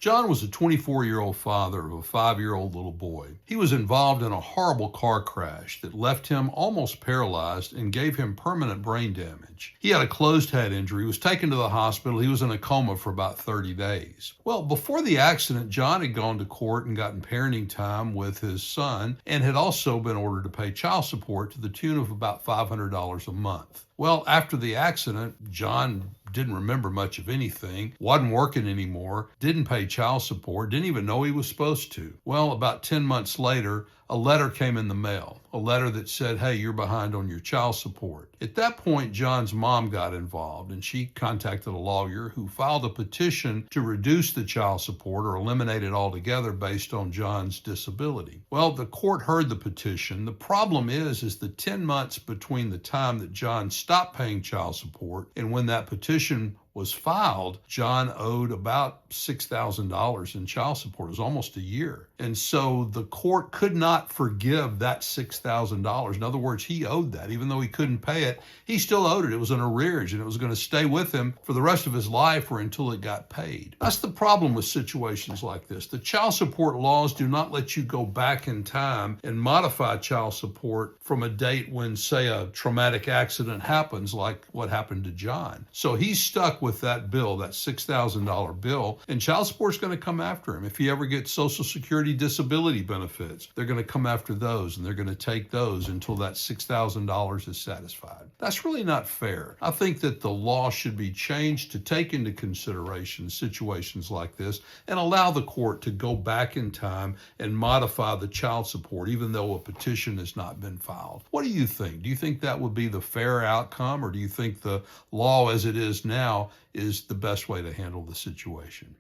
John was a 24-year-old father of a 5-year-old little boy. He was involved in a horrible car crash that left him almost paralyzed and gave him permanent brain damage. He had a closed head injury, was taken to the hospital. He was in a coma for about 30 days. Well, before the accident, John had gone to court and gotten parenting time with his son and had also been ordered to pay child support to the tune of about $500 a month. Well, after the accident, John didn't remember much of anything, wasn't working anymore, didn't pay child support, didn't even know he was supposed to. Well, about 10 months later, a letter came in the mail, a letter that said, hey, you're behind on your child support. At that point, John's mom got involved and she contacted a lawyer who filed a petition to reduce the child support or eliminate it altogether based on John's disability. Well, the court heard the petition. The problem is the 10 months between the time that John stopped paying child support and when that petition was filed, John owed about $6,000 in child support. It was almost a year. And so the court could not forgive that $6,000. In other words, he owed that. Even though he couldn't pay it, he still owed it. It was an arrearage, and it was going to stay with him for the rest of his life or until it got paid. That's the problem with situations like this. The child support laws do not let you go back in time and modify child support from a date when, say, a traumatic accident happens, like what happened to John. So he's stuck with that bill, that $6,000 bill, and child support's going to come after him. If he ever gets Social Security disability benefits, they're going to come after those, and they're going to take those until that $6,000 is satisfied. That's really not fair. I think that the law should be changed to take into consideration situations like this and allow the court to go back in time and modify the child support, even though a petition has not been filed. What do you think? Do you think that would be the fair outcome, or do you think the law as it is now is the best way to handle the situation?